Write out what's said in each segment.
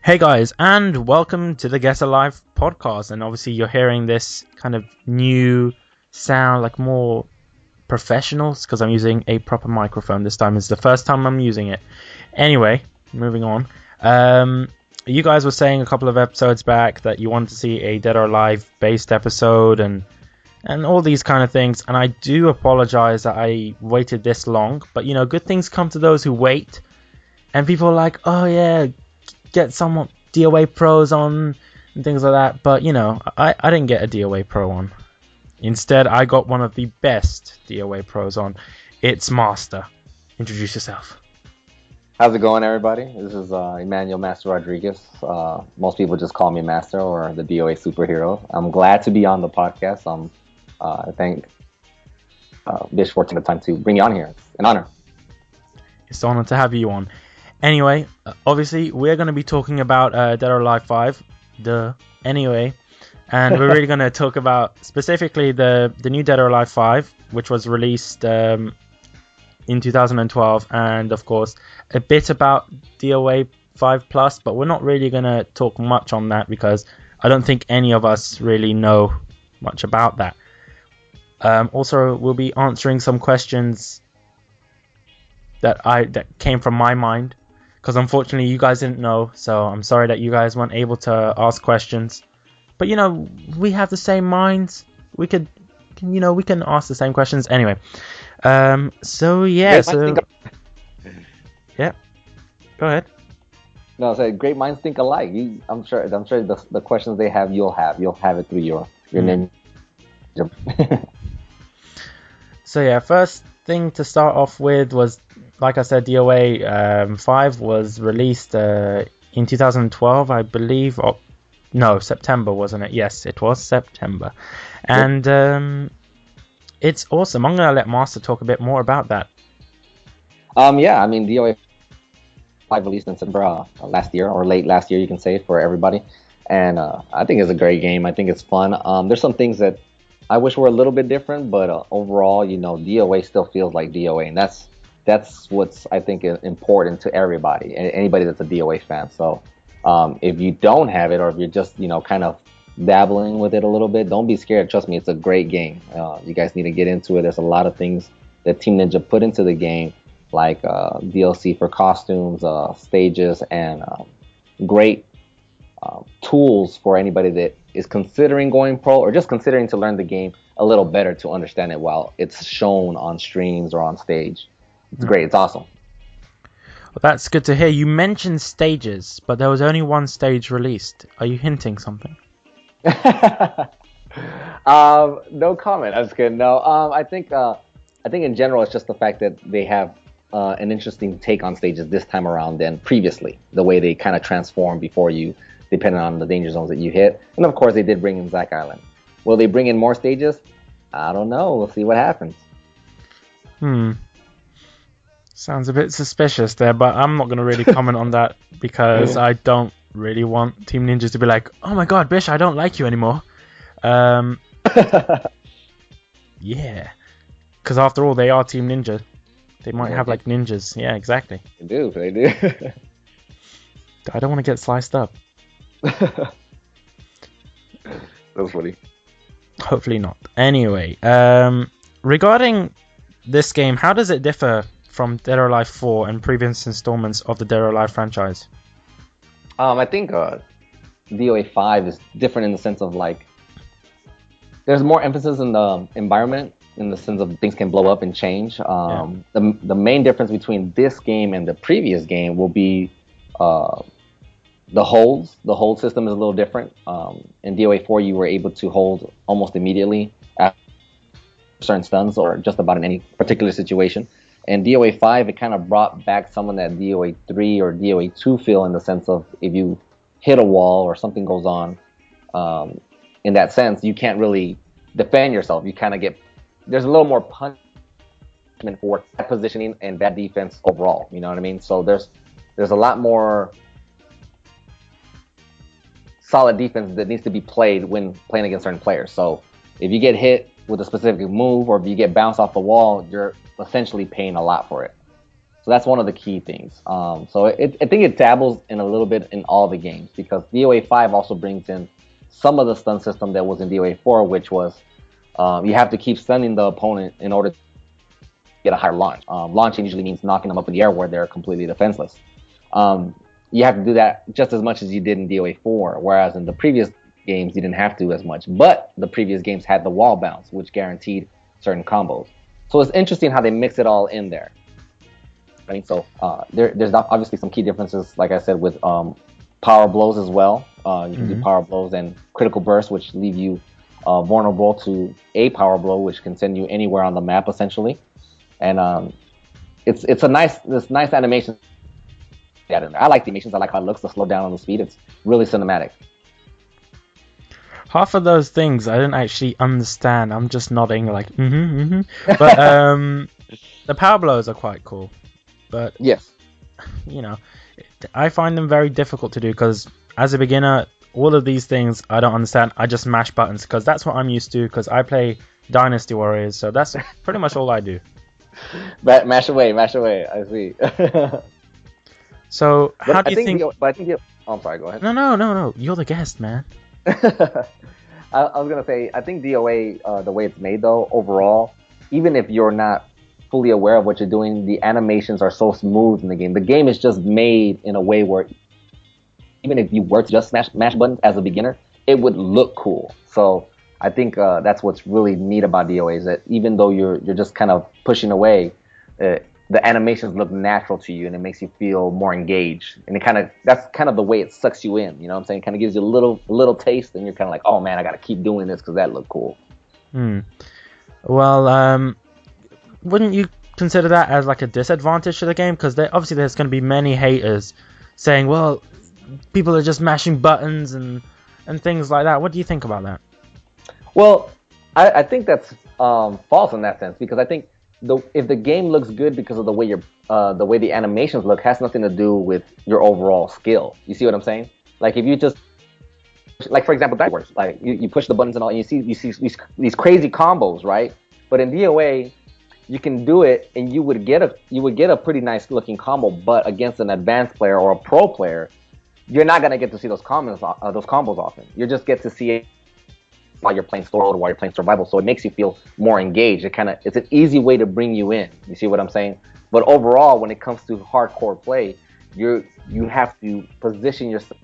Hey guys, and welcome to the Guess Alive podcast. And obviously, you're hearing this kind of new sound, like more professional, because I'm using a proper microphone this time. It's the first time I'm using it. Anyway, moving on. You guys were saying a couple of episodes back that you wanted to see a Dead or Alive based episode and all these kind of things. And I do apologize that I waited this long, but you know, good things come to those who wait. And people are like, oh yeah, get some DOA pros on and things like that, but you know, I didn't get a DOA pro on. Instead, I got one of the best DOA pros on. It's Master. Introduce yourself. How's it going, everybody? This is Emmanuel Master Rodriguez. Most people just call me Master or the DOA superhero. I'm glad to be on the podcast. I thank Bish for taking the time to bring me on here. It's an honor. It's an honor to have you on. Anyway, obviously, we're going to be talking about Dead or Alive 5, anyway, and we're really going to talk about specifically the new Dead or Alive 5, which was released in 2012, and of course, a bit about DOA 5 Plus, but we're not really going to talk much on that because I don't think any of us really know much about that. Also, we'll be answering some questions that came from my mind, because unfortunately you guys didn't know, so I'm sorry that you guys weren't able to ask questions. But you know, we have the same minds. We can ask the same questions anyway. So yeah, yeah. Go ahead. No, I said great minds think alike. I'm sure the questions they have, you'll have it through your name. So yeah, first thing to start off with was, like I said, DOA 5 was released in 2012, I believe. No, September, wasn't it? Yes, it was September. And it's awesome. I'm going to let Master talk a bit more about that. Yeah, I mean, DOA 5 released in September last year, or late last year, you can say, for everybody. And I think it's a great game. I think it's fun. There's some things that I wish were a little bit different, but overall, you know, DOA still feels like DOA, and that's what's, I think, important to everybody, anybody that's a DOA fan. So if you don't have it, or if you're just, you know, kind of dabbling with it a little bit, don't be scared. Trust me, it's a great game. You guys need to get into it. There's a lot of things that Team Ninja put into the game, like DLC for costumes, stages, and great tools for anybody that is considering going pro or just considering to learn the game a little better to understand it while it's shown on streams or on stage. It's great. It's awesome. Well, that's good to hear. You mentioned stages, but there was only one stage released. Are you hinting something? No comment. That's good. No, I think in general it's just the fact that they have an interesting take on stages this time around than previously. The way they kind of transform before you, depending on the danger zones that you hit. And of course, they did bring in Zack Island. Will they bring in more stages? I don't know. We'll see what happens. Sounds a bit suspicious there, but I'm not going to really comment on that because I don't really want Team Ninja to be like, oh my god, Bish, I don't like you anymore. Yeah. Because after all, they are Team Ninja. They might have like ninjas. Yeah, exactly. They do. I don't want to get sliced up. That's funny. Hopefully not. Anyway, regarding this game, how does it differ from Dead or Alive 4 and previous installments of the Dead or Alive franchise? I think DOA 5 is different in the sense of, like, there's more emphasis in the environment, in the sense of things can blow up and change. The main difference between this game and the previous game will be the holds. The hold system is a little different. In DOA 4, you were able to hold almost immediately after certain stuns or just about in any particular situation. In DOA 5, it kind of brought back some of that DOA 3 or DOA 2 feel, in the sense of if you hit a wall or something goes on, in that sense, you can't really defend yourself. You kind of there's a little more punishment for bad positioning and bad defense overall. You know what I mean? So there's a lot more solid defense that needs to be played when playing against certain players. So if you get hit with a specific move, or if you get bounced off the wall, you're essentially paying a lot for it. So that's one of the key things. So I think it dabbles in a little bit in all the games because DOA 5 also brings in some of the stun system that was in DOA 4, which was you have to keep stunning the opponent in order to get a higher launch. Launching usually means knocking them up in the air where they're completely defenseless. You have to do that just as much as you did in DOA 4, whereas in the previous games you didn't have to as much. But the previous games had the wall bounce, which guaranteed certain combos. So it's interesting how they mix it all in there. Right? So there's obviously some key differences, like I said, with power blows as well. You can do power blows and critical bursts, which leave you vulnerable to a power blow, which can send you anywhere on the map essentially. And it's a nice animation. I like the animations. I like how it looks, the slow down on the speed. It's really cinematic. Half of those things I didn't actually understand. I'm just nodding like But the power blows are quite cool. But yes, I find them very difficult to do because as a beginner, all of these things I don't understand. I just mash buttons because that's what I'm used to because I play Dynasty Warriors, so that's pretty much all I do. Mash away. I see. So how do you think? I'm sorry. Go ahead. No. You're the guest, man. I was gonna say I think DOA the way it's made though overall, even if you're not fully aware of what you're doing, the animations are so smooth in the game. The game is just made in a way where even if you were to just smash buttons as a beginner, it would look cool. So I think that's what's really neat about DOA is that even though you're just kind of pushing away, the animations look natural to you and it makes you feel more engaged. And that's kind of the way it sucks you in. You know what I'm saying? It kind of gives you a little taste and you're kind of like, oh man, I got to keep doing this because that looked cool. Well, wouldn't you consider that as like a disadvantage to the game? Because obviously there's going to be many haters saying, well, people are just mashing buttons and things like that. What do you think about that? Well, I think that's false in that sense because I think if the game looks good because of the way the animations look has nothing to do with your overall skill. You see what I'm saying? Like if you just like for example, that works. Like you push the buttons and all, and you see these crazy combos, right? But in DOA, you can do it and you would get a pretty nice looking combo, but against an advanced player or a pro player, you're not gonna get to see those combos often. You just get to see it while you're playing story or while you're playing survival, so it makes you feel more engaged. It's an easy way to bring you in. You see what I'm saying? But overall, when it comes to hardcore play, you have to position yourself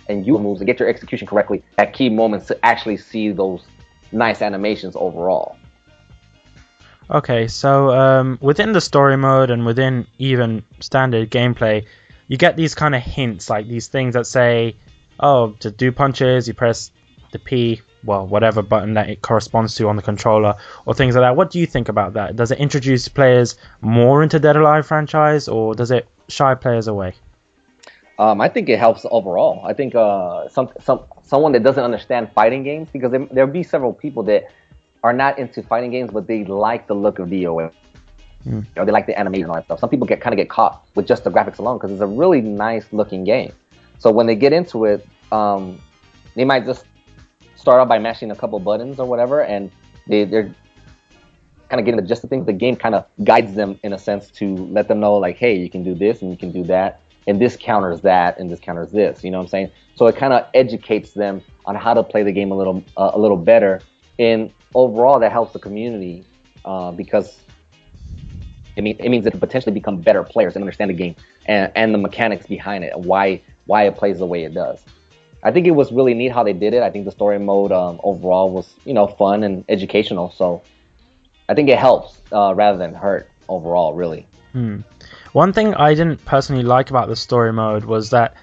and you moves and get your execution correctly at key moments to actually see those nice animations overall. Okay, so within the story mode and within even standard gameplay, you get these kind of hints, like these things that say, oh, to do punches, you press the P, well, whatever button that it corresponds to on the controller, or things like that. What do you think about that? Does it introduce players more into Dead or Alive franchise, or does it shy players away? I think it helps overall. I think someone that doesn't understand fighting games, because there'll be several people that are not into fighting games, but they like the look of DOA. Or they like the animation and all that stuff. Some people get caught with just the graphics alone because it's a really nice looking game. So when they get into it, they might just start out by mashing a couple buttons or whatever, and they're kind of getting the gist of things. The game kind of guides them in a sense to let them know, like, hey, you can do this and you can do that, and this counters that, and this counters this. You know what I'm saying? So it kind of educates them on how to play the game a little better. And overall, that helps the community because it means they can potentially become better players and understand the game and the mechanics behind it and why it plays the way it does. I think it was really neat how they did it. I think the story mode overall was fun and educational. So I think it helps rather than hurt overall, really. One thing I didn't personally like about the story mode was that,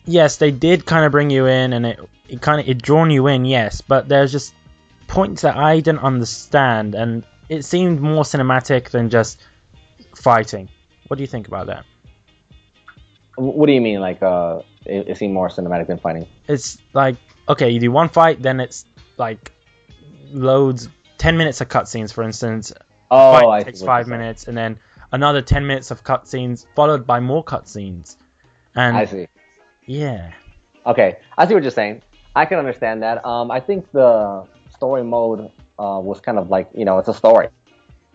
yes, they did kind of bring you in and it drawn you in, yes, but there's just points that I didn't understand and it seemed more cinematic than just fighting. What do you think about that? What do you mean, like it seemed more cinematic than fighting? It's like, okay, you do one fight, then it's like loads, 10 minutes of cutscenes, for instance. Fight takes 5 minutes, and then another 10 minutes of cutscenes, followed by more cutscenes. And I see. Yeah. Okay, I see what you're saying. I can understand that. I think the story mode was kind of like, it's a story.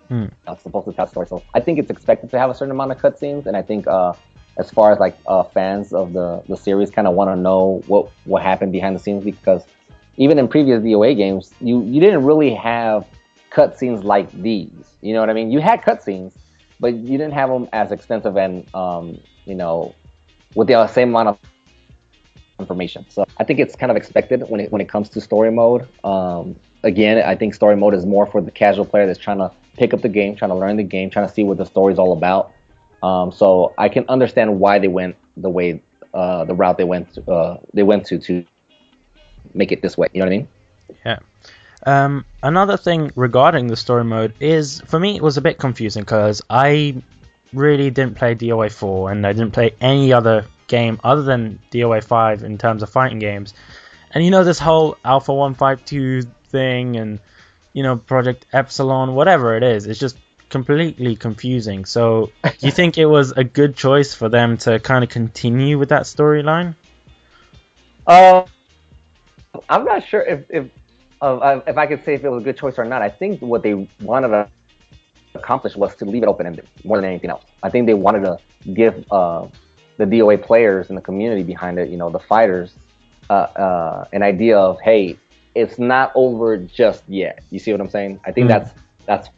It's supposed to tell a story. So I think it's expected to have a certain amount of cutscenes, and I think as far as like fans of the series kind of want to know what happened behind the scenes, because even in previous DOA games, you didn't really have cutscenes like these. You know what I mean? You had cutscenes, but you didn't have them as extensive and with the same amount of information. So I think it's kind of expected when it comes to story mode. Again, I think story mode is more for the casual player that's trying to pick up the game, trying to learn the game, trying to see what the story is all about. So I can understand why they went the route they went to make it this way. You know what I mean? Yeah. Another thing regarding the story mode is, for me, it was a bit confusing because I really didn't play DOA 4 and I didn't play any other game other than DOA 5 in terms of fighting games. And this whole Alpha 152 thing and Project Epsilon, whatever it is, it's just completely confusing. So do you think it was a good choice for them to kind of continue with that storyline? I'm not sure if I could say if it was a good choice or not. I think what they wanted to accomplish was to leave it open-ended more than anything else. I think they wanted to give the DOA players and the community behind it, the fighters, an idea of, hey, it's not over just yet. You see what I'm saying? I think that's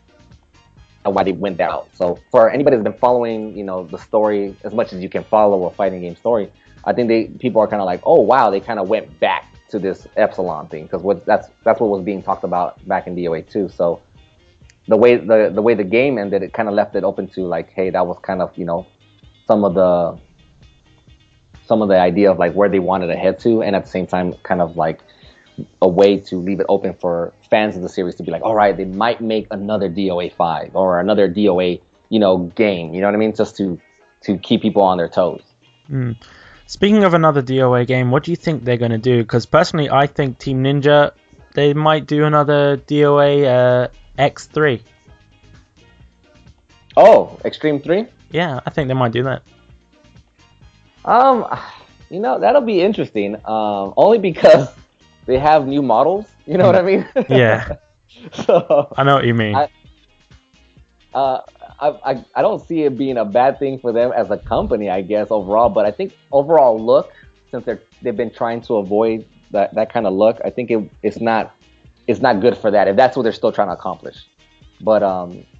why they went that route. So for anybody that's been following, the story as much as you can follow a fighting game story, I think people are kind of like, oh wow, they kind of went back to this Epsilon thing, because that's what was being talked about back in DOA 2. So the way the game ended, it kind of left it open to like, hey, that was kind of some of the idea of like where they wanted to head to, and at the same time kind of like a way to leave it open for fans of the series to be like, all right, they might make another DOA 5 or another DOA game, you know what I mean, just to keep people on their toes. Speaking of another DOA game, what do you think they're going to do? Because personally, I think Team Ninja, they might do another DOA X3. Oh, Extreme 3? Yeah, I think they might do that. That'll be interesting. Only because they have new models. You know what I mean? Yeah. So I know what you mean. I don't see it being a bad thing for them as a company, I guess, overall. But I think overall look, since they've been trying to avoid that kind of look, I think it's not good for that if that's what they're still trying to accomplish. But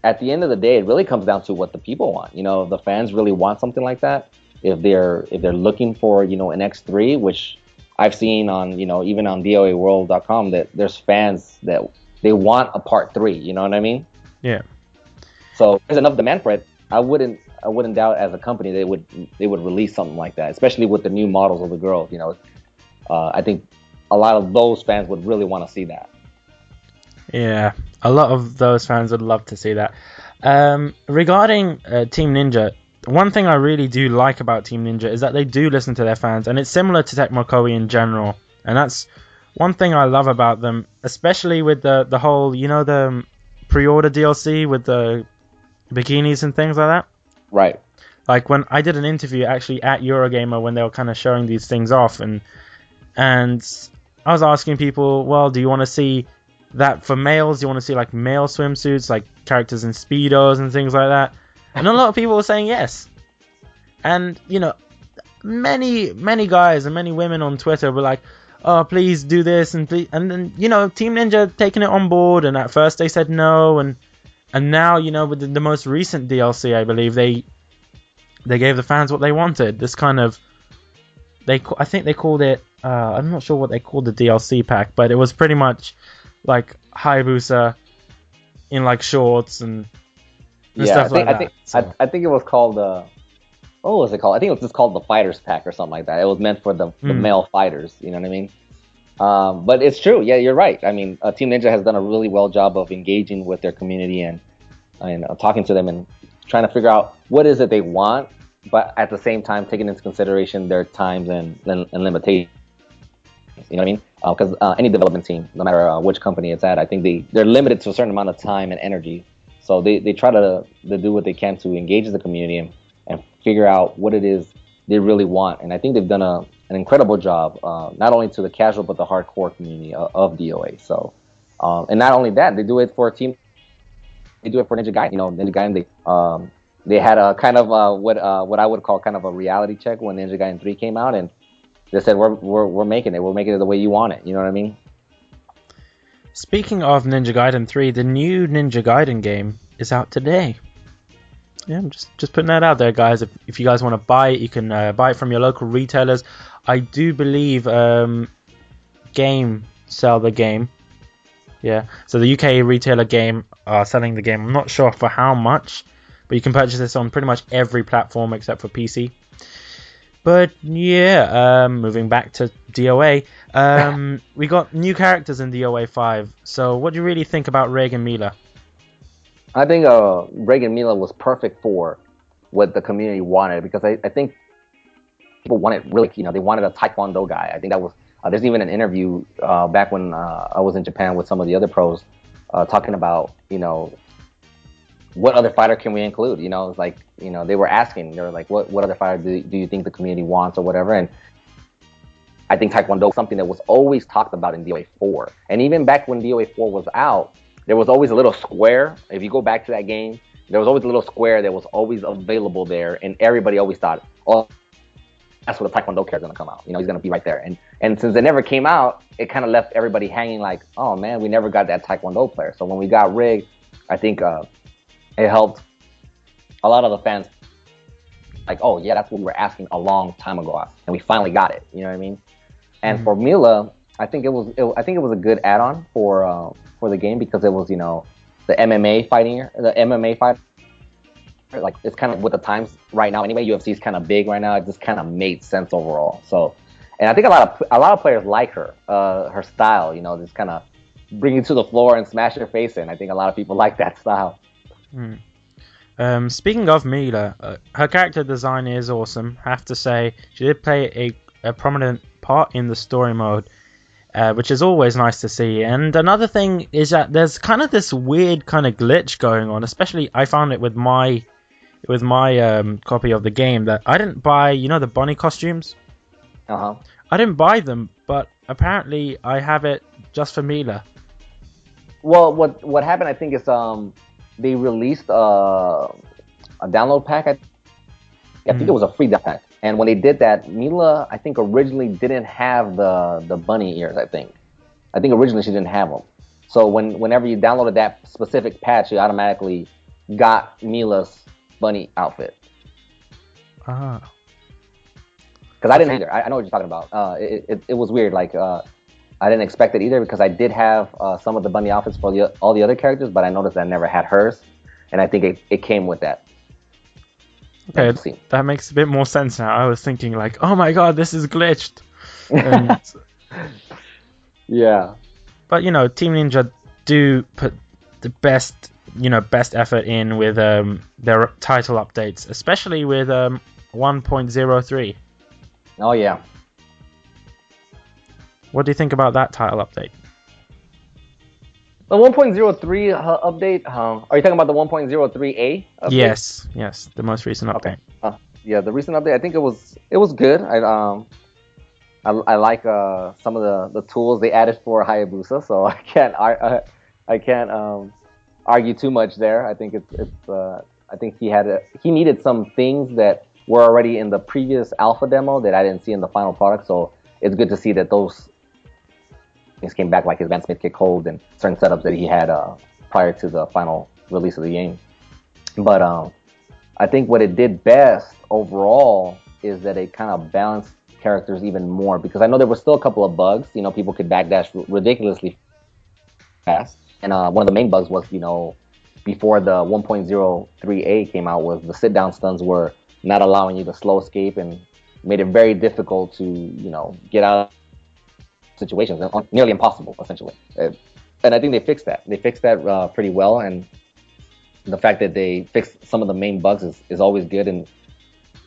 at the end of the day, it really comes down to what the people want. The fans really want something like that. If they're looking for an X3, which I've seen on even on DOAworld.com, that there's fans that they want a part 3. You know what I mean? Yeah. So there's enough demand for it. I wouldn't doubt as a company they would release something like that, especially with the new models of the girls. I think a lot of those fans would really want to see that. Yeah, a lot of those fans would love to see that. Regarding Team Ninja, one thing I really do like about Team Ninja is that they do listen to their fans, and it's similar to Tecmo Koei in general. And that's one thing I love about them, especially with the whole, the pre-order DLC with the bikinis and things like that. Right. Like when I did an interview actually at Eurogamer when they were kind of showing these things off, and I was asking people, well, do you want to see that for males? Do you want to see like male swimsuits, like characters in Speedos and things like that? And a lot of people were saying yes. And, many guys and many women on Twitter were like, oh, please do this. And then, Team Ninja taking it on board. And at first they said no. And now, with the most recent DLC, I believe, they gave the fans what they wanted. This kind of, I think they called it, I'm not sure what they called the DLC pack, but it was pretty much like Hayabusa in like shorts and stuff like that. I think it was called what was it called? I think it was just called the Fighters Pack or something like that. It was meant for the male fighters. You know what I mean? But it's true. Yeah, you're right. I mean, Team Ninja has done a really well job of engaging with their community and talking to them and trying to figure out what is it they want, but at the same time taking into consideration their times and limitations. You know what I mean? Because any development team, no matter which company it's at, I think they're limited to a certain amount of time and energy. So they try to do what they can to engage the community and figure out what it is they really want. And I think they've done an incredible job, not only to the casual but the hardcore community of DOA. So, and not only that, they do it for Team they do it for Ninja Gaiden. You know, Ninja Gaiden, they had a kind of what I would call kind of a reality check when Ninja Gaiden 3 came out, and they said we're making it. We're making it the way you want it. You know what I mean? Speaking of Ninja Gaiden 3, the new Ninja Gaiden game is out today. Yeah, I'm just putting that out there, guys. If you guys want to buy it, you can buy it from your local retailers. I do believe Game sell the game. Yeah, so the UK retailer Game are selling the game. I'm not sure for how much, but you can purchase this on pretty much every platform except for PC. But yeah, moving back to DOA, we got new characters in DOA 5. So what do you really think about Rig and Mila? I think Reagan Mila was perfect for what the community wanted, because I think people wanted really, they wanted a Taekwondo guy. I think that was, there's even an interview back when I was in Japan with some of the other pros talking about, what other fighter can we include? It's like, they were asking, they were like, what other fighter do you think the community wants or whatever? And I think Taekwondo was something that was always talked about in DOA 4. And even back when DOA 4 was out, there was always a little square. If you go back to that game, there was always a little square that was always available there, and everybody always thought, oh, that's where the Taekwondo character is going to come out. He's going to be right there. And since it never came out, it kind of left everybody hanging like, oh, man, we never got that Taekwondo player. So when we got Rig, I think it helped a lot of the fans. Like, oh, yeah, that's what we were asking a long time ago, and we finally got it. You know what I mean? And for Mila, I think it was a good add-on for the game, because it was, the MMA fighter. Like, it's kind of with the times right now. Anyway, UFC is kind of big right now. It just kind of made sense overall. So, and I think a lot of players like her style. Just kind of bring you to the floor and smash your face in. I think a lot of people like that style. Speaking of Mila, her character design is awesome. I have to say, she did play a prominent part in the story mode, which is always nice to see. And another thing is that there's kind of this weird kind of glitch going on. Especially, I found it with my copy of the game, that I didn't buy, the bunny costumes. I didn't buy them, but apparently I have it just for Mila. Well, what happened, I think, is they released a download pack. I think it was a free download pack. And when they did that, Mila, I think, originally didn't have the bunny ears. I think originally she didn't have them. So whenever you downloaded that specific patch, you automatically got Mila's bunny outfit. Because I didn't either. I know what you're talking about. It was weird. Like, I didn't expect it either, because I did have some of the bunny outfits for all the other characters, but I noticed I never had hers, and I think it came with that. Okay, that makes a bit more sense now. I was thinking like, oh my god, this is glitched. And, yeah. But Team Ninja do put the best effort in with their title updates, especially with 1.03. Oh yeah. What do you think about that title update? The 1.03 update. Are you talking about the 1.03A update? Yes, the most recent update. Okay. Yeah, the recent update. I think it was good. I like some of the tools they added for Hayabusa, so I can't argue too much there. I think I think he needed some things that were already in the previous alpha demo that I didn't see in the final product. So it's good to see that those things came back, like his advanced mid-kick hold and certain setups that he had prior to the final release of the game. But I think what it did best overall is that it kind of balanced characters even more, because I know there were still a couple of bugs. People could backdash ridiculously fast, and one of the main bugs was, before the 1.03A came out, was the sit-down stuns were not allowing you to slow escape, and made it very difficult to, get out of situations, nearly impossible, essentially. And I think they fixed that. They fixed that pretty well, and the fact that they fixed some of the main bugs is always good. And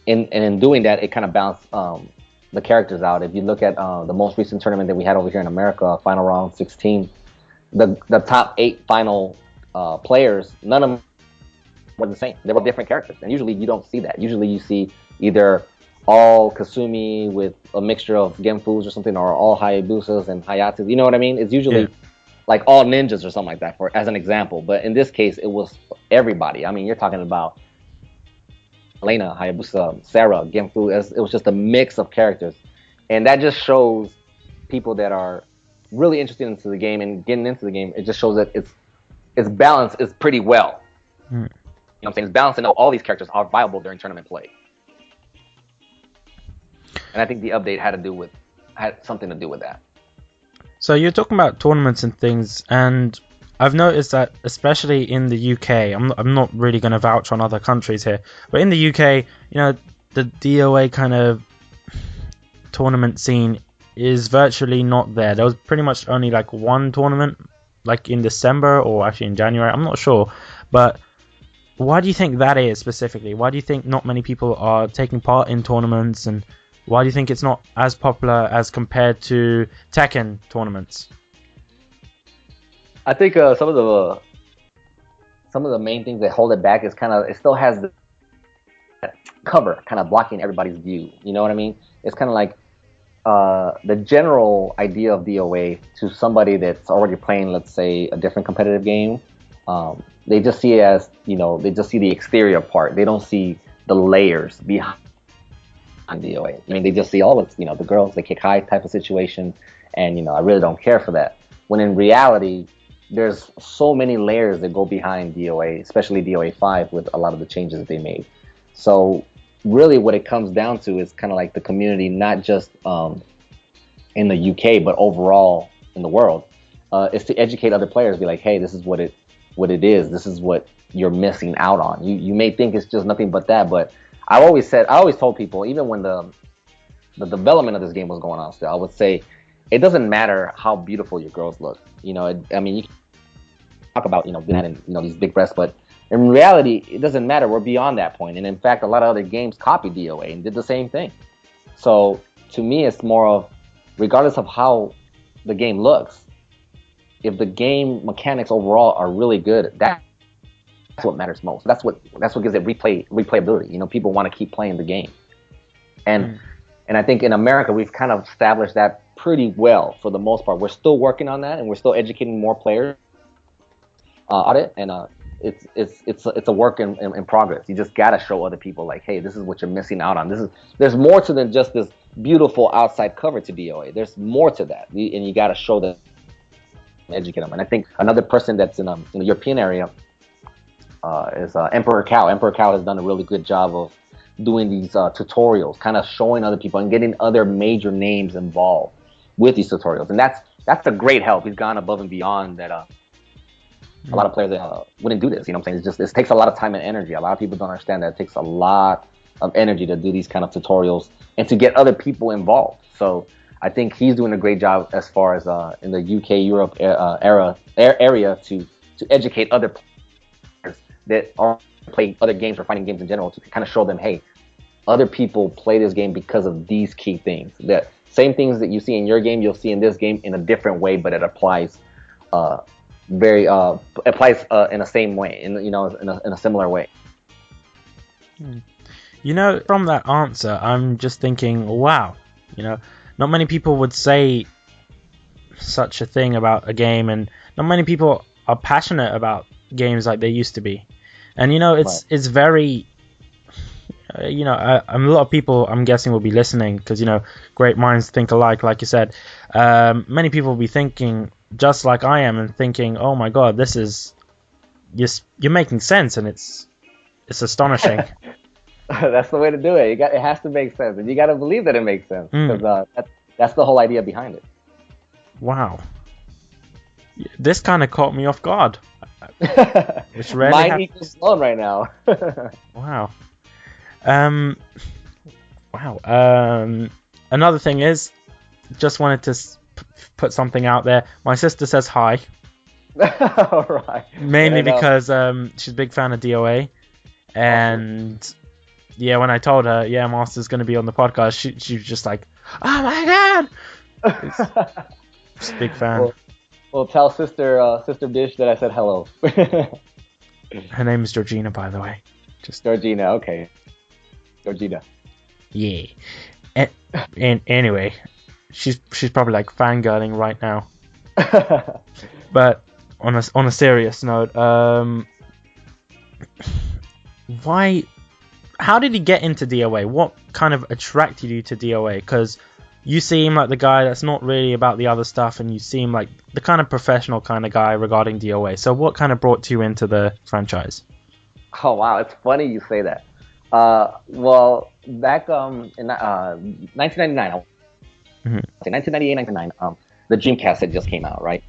in doing that, it kind of balanced the characters out. If you look at the most recent tournament that we had over here in America, Final Round 16, the top 8 final players, none of them were the same. They were different characters, and usually you don't see that. Usually you see either all Kasumi with a mixture of Genfus or something, or all Hayabusas and Hayatus. You know what I mean? It's usually like all ninjas or something like that, for as an example. But in this case, it was everybody. I mean, you're talking about Elena, Hayabusa, Sarah, Genfu. It was just a mix of characters, and that just shows people that are really interested into the game and getting into the game. It just shows that its balance is pretty well. You know what I'm saying? It's balanced enough. All these characters are viable during tournament play, and I think the update had something to do with that. So you're talking about tournaments and things, and I've noticed that especially in the UK, I'm not really going to vouch on other countries here, but in the UK, you know, the DOA kind of tournament scene is virtually not there. There was pretty much only like one tournament, like in December or actually in January, I'm not sure. But why do you think that is specifically? Why do you think not many people are taking part in tournaments, and why do you think it's not as popular as compared to Tekken tournaments? I think some of the main things that hold it back is it still has the cover kind of blocking everybody's view. You know what I mean? It's kind of like the general idea of DOA to somebody that's already playing, let's say, a different competitive game. They just see it as, they just see the exterior part. They don't see the layers behind DOA. I mean, they just see it's, the girls, they kick high type of situation, and, I really don't care for that. When in reality, there's so many layers that go behind DOA, especially DOA 5 with a lot of the changes that they made. So really what it comes down to is kind of like the community, not just in the UK, but overall in the world, is to educate other players, be like, hey, this is what it is. This is what you're missing out on. You may think it's just nothing but that, but I always told people, even when the development of this game was going on still, I would say, it doesn't matter how beautiful your girls look. You can talk about, having, these big breasts, but in reality, it doesn't matter. We're beyond that point. And in fact, a lot of other games copied DOA and did the same thing. So to me, it's more of, regardless of how the game looks, if the game mechanics overall are really good, that's what matters most. That's what gives it replayability. People want to keep playing the game. And I think in America, we've kind of established that pretty well for the most part. We're still working on that, and we're still educating more players on it. And it's a work in progress. You just gotta show other people, like, hey, this is what you're missing out on. There's more to than just this beautiful outside cover to DOA. There's more to that, and you gotta show them, educate them. And I think another person that's in the European area is Emperor Cow. Emperor Cow has done a really good job of doing these tutorials, kind of showing other people and getting other major names involved with these tutorials. And that's a great help. He's gone above and beyond that. A lot of players wouldn't do this. You know what I'm saying? It takes a lot of time and energy. A lot of people don't understand that it takes a lot of energy to do these kind of tutorials and to get other people involved. So I think he's doing a great job as far as in the UK, Europe area to educate other players that are playing other games or fighting games in general, to kind of show them, hey, other people play this game because of these key things. The same things that you see in your game, you'll see in this game in a different way, but it applies in the same way, in a similar way. From that answer, I'm just thinking, wow, not many people would say such a thing about a game, and not many people are passionate about games like they used to be. And it's very, a lot of people, I'm guessing, will be listening because great minds think alike, like you said. Many people will be thinking just like I am and thinking, oh my god, this is you're making sense, and it's astonishing. That's the way to do it. It has to make sense, and you got to believe that it makes sense, because that's the whole idea behind it. Wow, this kind of caught me off guard. Which Mine equals one right now. Wow. Another thing is, just wanted to put something out there. My sister says hi. All right. Mainly because she's a big fan of DOA, and awesome. Yeah, when I told her, yeah, Master's going to be on the podcast, she was just like, oh my god. She's a big fan. Well, tell sister Bish that I said hello. Her name is Georgina, by the way. Just Georgina, okay. Georgina. Yeah. And anyway, she's probably like fangirling right now. But on a serious note, why? How did he get into DOA? What kind of attracted you to DOA? Because you seem like the guy that's not really about the other stuff, and you seem like the kind of professional kind of guy regarding DOA. So what kind of brought you into the franchise? Oh wow, it's funny you say that. Well, back in 1999, Mm-hmm. 1998, 1999, the Dreamcast had just came out, right?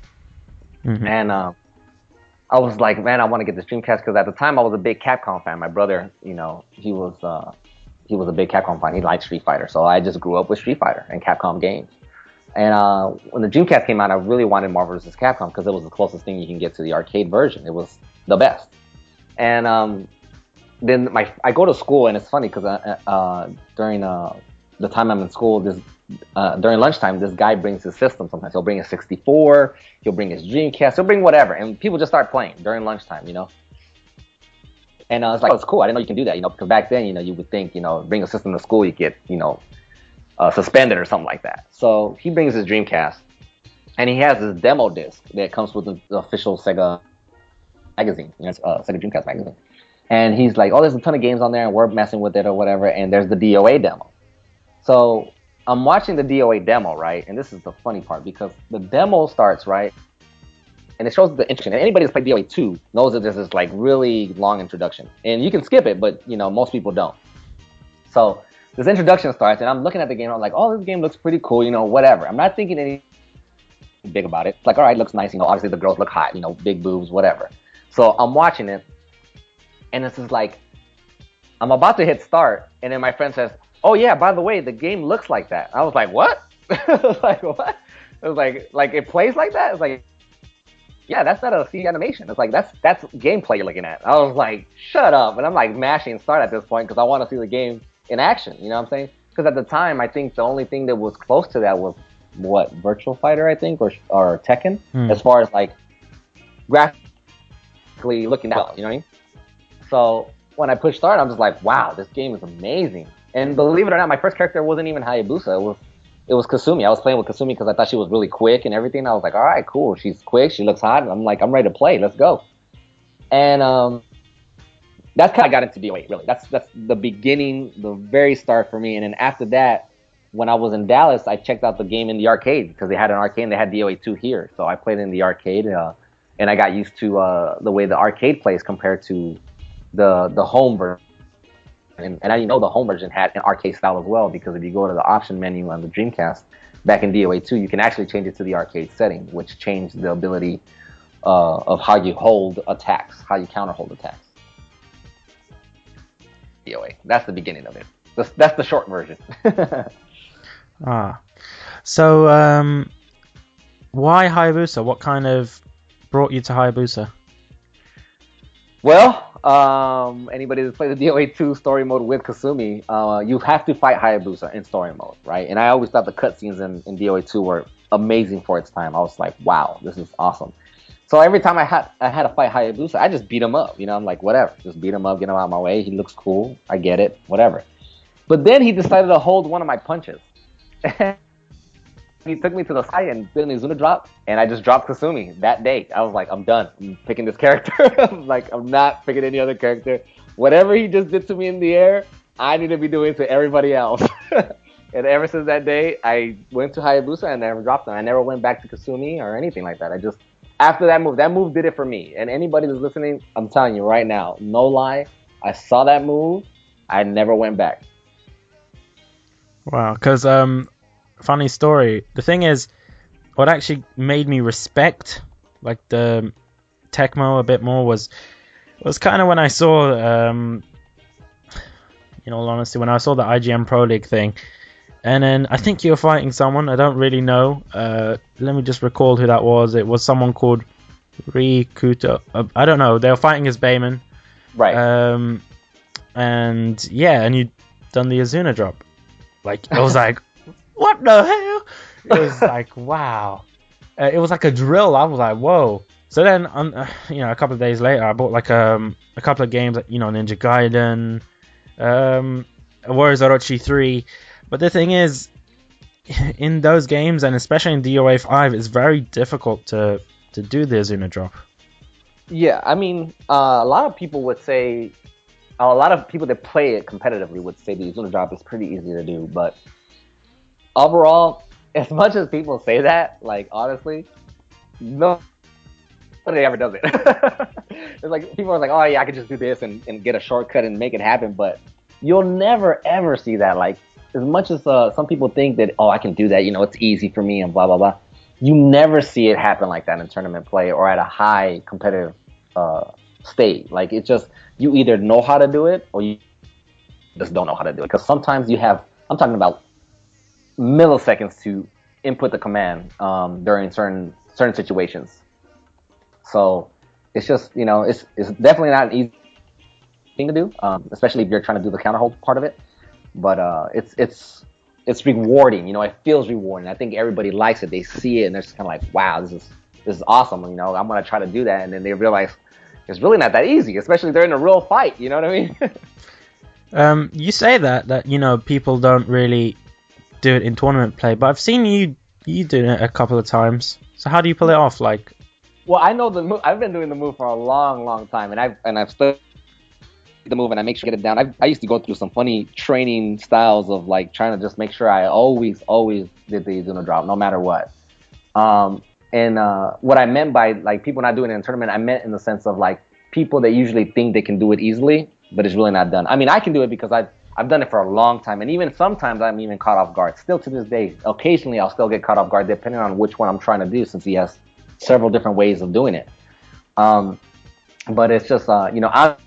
Mm-hmm. And I was like, man, I want to get this Dreamcast because at the time I was a big Capcom fan. My brother, he was a big Capcom fan. He liked Street Fighter, so I just grew up with Street Fighter and Capcom games. And when the Dreamcast came out, I really wanted Marvel vs. Capcom because it was the closest thing you can get to the arcade version. It was the best. And then I go to school, and it's funny because during the time I'm in school, during lunchtime, this guy brings his system. Sometimes he'll bring a 64, he'll bring his Dreamcast, he'll bring whatever, and people just start playing during lunchtime, And it's like, oh, it's cool. I didn't know you can do that, because back then, you would think, bring a system to school, you get, suspended or something like that. So he brings his Dreamcast, and he has this demo disc that comes with the official Sega magazine, Sega Dreamcast magazine. And he's like, oh, there's a ton of games on there, and we're messing with it or whatever, and there's the DOA demo. So I'm watching the DOA demo, right? And this is the funny part, because the demo starts, right? And it shows the introduction. And anybody that's played DOA 2 knows that there's this like really long introduction. And you can skip it, but most people don't. So this introduction starts, and I'm looking at the game, and I'm like, oh, this game looks pretty cool, whatever. I'm not thinking anything big about it. It's like, all right, looks nice, obviously the girls look hot, big boobs, whatever. So I'm watching it, and it's just like, I'm about to hit start, and then my friend says, oh yeah, by the way, the game looks like that. I was like, what? I was like, what? It was like it plays like that? It's like, yeah, that's not a C animation. It's like, that's gameplay you're looking at. I was like, shut up. And I'm like mashing start at this point because I want to see the game in action. You know what I'm saying? Because at the time, I think the only thing that was close to that was, what, Virtual Fighter, I think, or Tekken, as far as like graphically looking out, you know what I mean? So when I pushed start, I'm just like, wow, this game is amazing. And believe it or not, my first character wasn't even Hayabusa. It was Kasumi. I was playing with Kasumi because I thought she was really quick and everything. I was like, all right, cool. She's quick. She looks hot. I'm like, I'm ready to play. Let's go. And that's kind of got into DOA, really. That's the beginning, the very start for me. And then after that, when I was in Dallas, I checked out the game in the arcade because they had an arcade and they had DOA 2 here. So I played in the arcade and I got used to the way the arcade plays compared to the home version. And I didn't know the home version had an arcade style as well, because if you go to the option menu on the Dreamcast, back in DOA 2, you can actually change it to the arcade setting, which changed the ability of how you hold attacks, how you counter hold attacks. DOA. That's the beginning of it. That's the short version. So why Hayabusa? What kind of brought you to Hayabusa? Well, anybody that's played the DOA 2 story mode with Kasumi, you have to fight Hayabusa in story mode, right? And I always thought the cutscenes in DOA 2 were amazing for its time. I was like, wow, this is awesome. So every time I had to fight Hayabusa, I just beat him up. I'm like, whatever, just beat him up, get him out of my way. He looks cool. I get it, whatever. But then he decided to hold one of my punches. He took me to the side and did an Izuna drop, and I just dropped Kasumi that day. I was like, I'm done. I'm picking this character. I'm like, I'm not picking any other character. Whatever he just did to me in the air, I need to be doing to everybody else. And ever since that day, I went to Hayabusa and never dropped him. I never went back to Kasumi or anything like that. After that move did it for me. And anybody that's listening, I'm telling you right now, no lie, I saw that move, I never went back. Wow, because funny story. The thing is, what actually made me respect like the Tecmo a bit more was kind of when I saw, in all honesty, when I saw the IGN Pro League thing, and then I think you were fighting someone. I don't really know. Let me just recall who that was. It was someone called Rikuto. I don't know. They were fighting as Bayman. Right. And yeah, and you'd done the Izuna drop. Like, I was like, what the hell? It was like, wow. It was like a drill. I was like, whoa. So then, a couple of days later, I bought like a couple of games, like, Ninja Gaiden, Warriors Orochi 3. But the thing is, in those games, and especially in DOA 5, it's very difficult to to do the Azuna drop. Yeah, I mean, a lot of people would say, a lot of people that play it competitively would say the Azuna drop is pretty easy to do, but overall, as much as people say that, like, honestly, nobody ever does it. It's like, people are like, oh yeah, I could just do this and get a shortcut and make it happen, but you'll never ever see that. Like, as much as some people think that, oh, I can do that, you know, it's easy for me and blah, blah, blah, you never see it happen like that in tournament play or at a high competitive state. Like, it's just, you either know how to do it or you just don't know how to do it. Because sometimes you have, I'm talking about milliseconds to input the command during certain situations. So it's just, you know, it's definitely not an easy thing to do, especially if you're trying to do the counter hold part of it. But it's rewarding, you know. It feels rewarding. I think everybody likes it. They see it and they're just kind of like, wow, this is awesome. You know, I'm gonna try to do that, and then they realize it's really not that easy, especially if they're in a real fight. You know what I mean? You say that you know, people don't really do it in tournament play, but I've seen you do it a couple of times. So how do you pull it off? Like, well, I know the move. I've been doing the move for a long time, and I've studied the move, and I make sure to get it down. I used to go through some funny training styles of like trying to just make sure I always did the Azuna drop, no matter what. And what I meant by like people not doing it in a tournament, I meant in the sense of like people that usually think they can do it easily, but it's really not done. I mean, I can do it because I've done it for a long time, and even sometimes I'm even caught off guard. Still to this day, occasionally I'll still get caught off guard depending on which one I'm trying to do, since he has several different ways of doing it. But it's just you know, I'm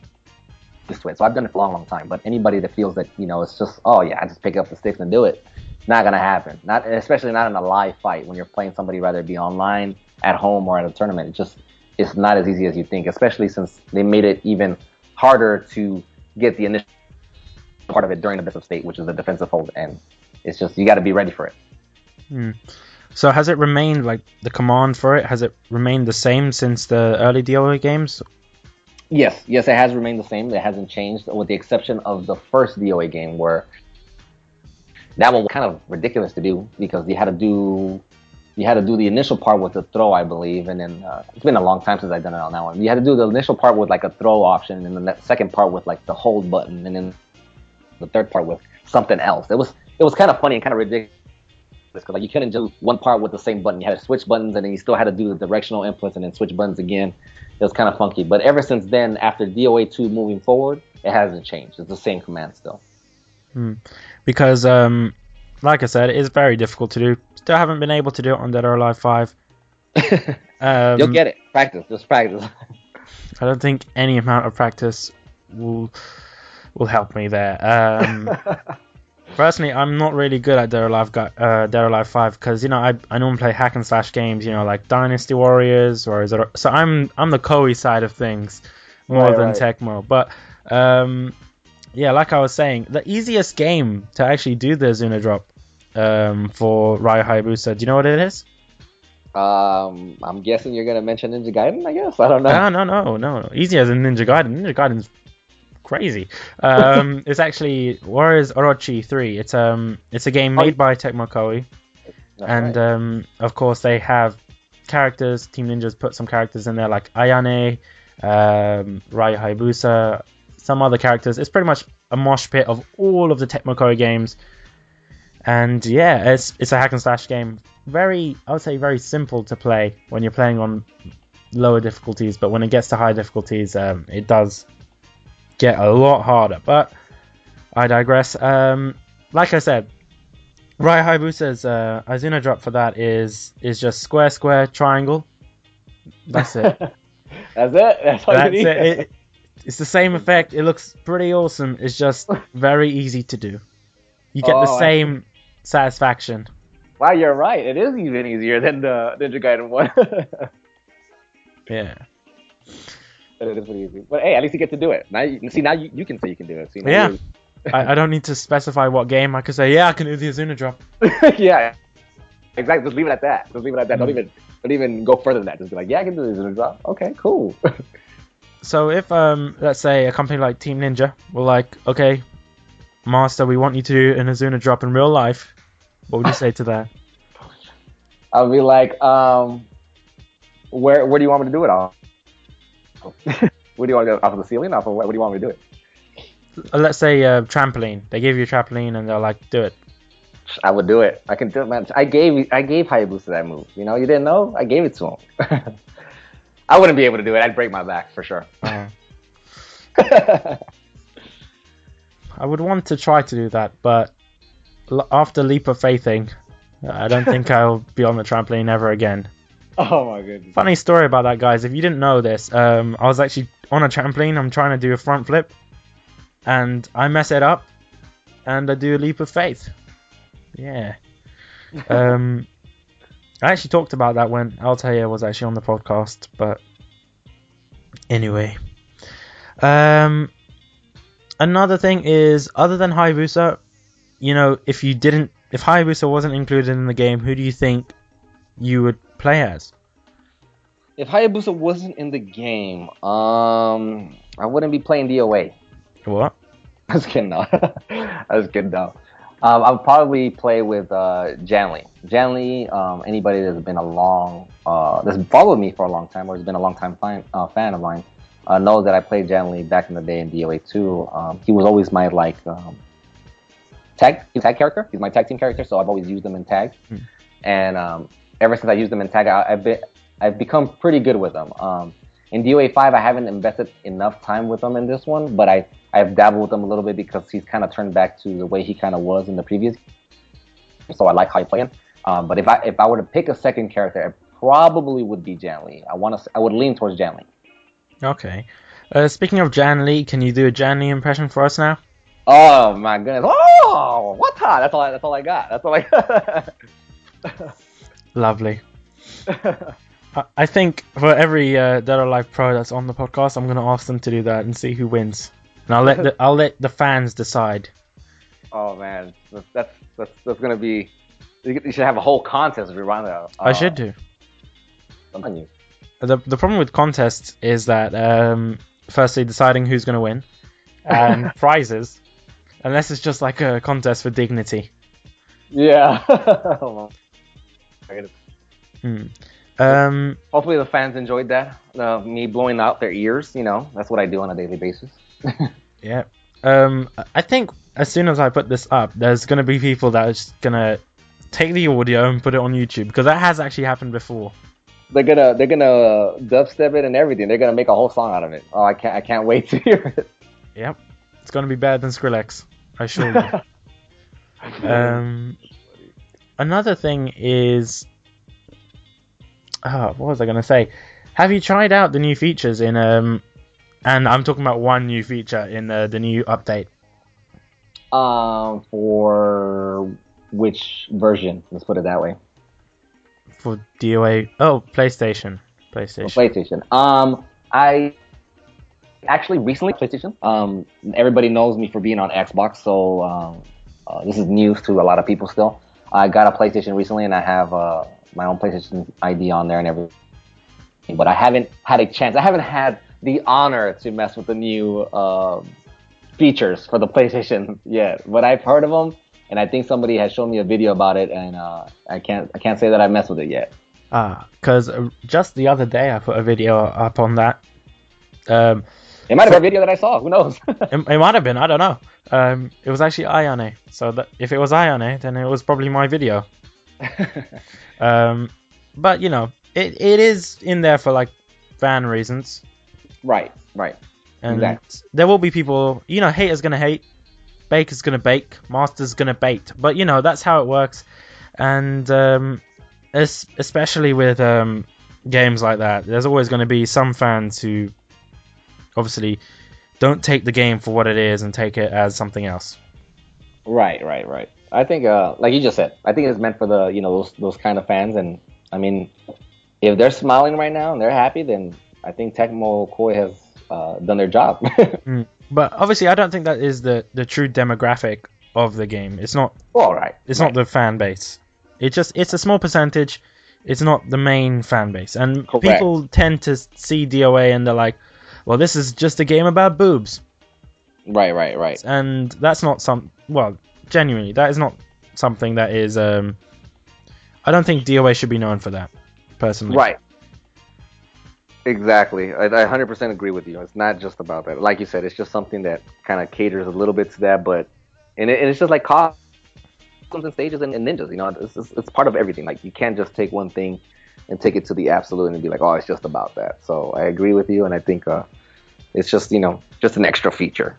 used to it, so I've done it for a long time. But anybody that feels that, you know, it's just, oh yeah, I just pick up the sticks and do it, not gonna happen. Not, especially not in a live fight when you're playing somebody, whether it be online, at home, or at a tournament. It's not as easy as you think, especially since they made it even harder to get the initial part of it during the best of state, which is the defensive hold, and it's just, you got to be ready for it. So has it remained, like, the command for it, has it remained the same since the early DOA games? Yes, it has remained the same. It hasn't changed, with the exception of the first DOA game, where that one was kind of ridiculous to do, because you had to do the initial part with the throw, I believe, and then it's been a long time since I've done it on that one. You had to do the initial part with like a throw option, and then the second part with like the hold button, and then the third part with something else. It was kind of funny and kind of ridiculous, because like you couldn't do one part with the same button. You had to switch buttons, and then you still had to do the directional inputs and then switch buttons again. It was kind of funky. But ever since then, after DOA 2 moving forward, it hasn't changed. It's the same command still. Because, like I said, it is very difficult to do. Still haven't been able to do it on Dead or Alive 5. You'll get it. Practice. Just practice. I don't think any amount of practice will help me there. Personally, I'm not really good at Dead or Alive 5, because, you know, I normally play hack and slash games, you know, like Dynasty Warriors, so I'm the Koei side of things more than Tecmo. But yeah, like I was saying, the easiest game to actually do the Azuna drop for Ryu Hayabusa, do you know what it is? I'm guessing you're gonna mention Ninja Gaiden, I guess. I don't know. No. Easier than Ninja Gaiden. Ninja Gaiden's crazy. It's actually Warriors Orochi 3. It's a game made by Tecmo Koei, and of course they have characters. Team Ninja's put some characters in there like Ayane, Ryu Hayabusa, some other characters. It's pretty much a mosh pit of all of the Tecmo Koei games, and yeah, it's a hack and slash game. I would say very simple to play when you're playing on lower difficulties, but when it gets to high difficulties, it does get a lot harder. But I digress. Like I said, Ryu Hayabusa's Azuna drop for that is just square, triangle. That's it. That's it? That's all you need? It's the same effect. It looks pretty awesome. It's just very easy to do. You get the same satisfaction. Wow, you're right. It is even easier than the Ninja Gaiden one. Yeah. It is pretty easy. But hey, at least you get to do it. Now you can say you can do it. Yeah. I don't need to specify what game. I can say, yeah, I can do the Azuna drop. Yeah. Exactly. Just leave it at that. Don't even go further than that. Just be like, yeah, I can do the Azuna drop. Okay, cool. So if let's say a company like Team Ninja were like, okay, Master, we want you to do an Azuna drop in real life, what would you say to that? I'll be like, Where do you want me to do it off? Where do you want to go off of the ceiling? Off of what do you want me to do it? Let's say trampoline. They give you a trampoline and they're like, do it. I would do it. I can do it, man. I gave Hayabusa that move. You know, you didn't know? I gave it to him. I wouldn't be able to do it. I'd break my back for sure. I would want to try to do that, but after leap of faithing, I don't think I'll be on the trampoline ever again. Oh my goodness. Funny story about that, guys. If you didn't know this, I was actually on a trampoline. I'm trying to do a front flip, and I mess it up, and I do a leap of faith. Yeah. I actually talked about that when Altair was actually on the podcast, but anyway. Another thing is, other than Hayabusa, you know, if Hayabusa wasn't included in the game, who do you think you would play as? If Hayabusa wasn't in the game, I wouldn't be playing DOA. What? I was kidding, though. I was kidding, though. I would probably play with Janley. Janley, anybody that's been that's followed me for a long time or has been a long time fan of mine, knows that I played Janley back in the day in DOA 2. He was always my tag character. He's my tag team character, so I've always used him in tag. And ever since I used him in tag, I've become pretty good with him. In DOA 5, I haven't invested enough time with him in this one, but I've dabbled with him a little bit because he's kind of turned back to the way he kind of was in the previous game. So I like how he played. But if I were to pick a second character, it probably would be Janley. I would lean towards Janley. Okay. Speaking of Janley, can you do a Janley impression for us now? Oh my goodness! Oh, what time? That's all I got. That's all I got. Lovely. I think for every Dead or Alive pro that's on the podcast, I'm going to ask them to do that and see who wins. And I'll let the fans decide. Oh man, that's gonna be. You should have a whole contest if you run that. I should do. I'm on you. The problem with contests is that firstly deciding who's going to win and prizes, unless it's just like a contest for dignity. Yeah. Oh my goodness. Hopefully the fans enjoyed that. Me blowing out their ears. You know, that's what I do on a daily basis. Yeah. I think as soon as I put this up, there's going to be people that are just going to take the audio and put it on YouTube, because that has actually happened before. They're gonna dubstep it and everything. They're gonna make a whole song out of it. Oh, I can't wait to hear it. Yep, it's gonna be better than Skrillex, I assure you. Another thing is, what was I gonna say? Have you tried out the new features in and I'm talking about one new feature in the new update? For which version? Let's put it that way. For DOA, PlayStation. I actually recently PlayStation. Everybody knows me for being on Xbox, so this is news to a lot of people still. I got a PlayStation recently, and I have my own PlayStation ID on there and everything. But I haven't had a chance. I haven't had the honor to mess with the new features for the PlayStation yet. But I've heard of them. And I think somebody has shown me a video about it, and I can't say that I messed with it yet. Because just the other day I put a video up on that. It might have been a video that I saw. Who knows? it might have been. I don't know. It was actually Ayane. So if it was Ayane, then it was probably my video. But you know, it is in there for like fan reasons. Right. And exactly. There will be people. You know, haters gonna hate. Baker's gonna bake, Master's gonna bait, but you know that's how it works, and especially with games like that, there's always going to be some fans who obviously don't take the game for what it is and take it as something else. Right. I think, like you just said, I think it's meant for the those kind of fans, and I mean, if they're smiling right now and they're happy, then I think Tecmo Koei has done their job. But obviously, I don't think that is the true demographic of the game. It's not. Well, right. It's not the fan base. It's a small percentage. It's not the main fan base, and Correct. People tend to see DOA and they're like, "Well, this is just a game about boobs." Right. And that's not genuinely, that is not something that is. I don't think DOA should be known for that, personally. Right. Exactly. I 100% agree with you. It's not just about that. Like you said, it's just something that kind of caters a little bit to that, but and it's just like costumes and stages and ninjas. It's part of everything. Like you can't just take one thing and take it to the absolute and be like, oh, it's just about that. So I agree with you, and I think it's just just an extra feature.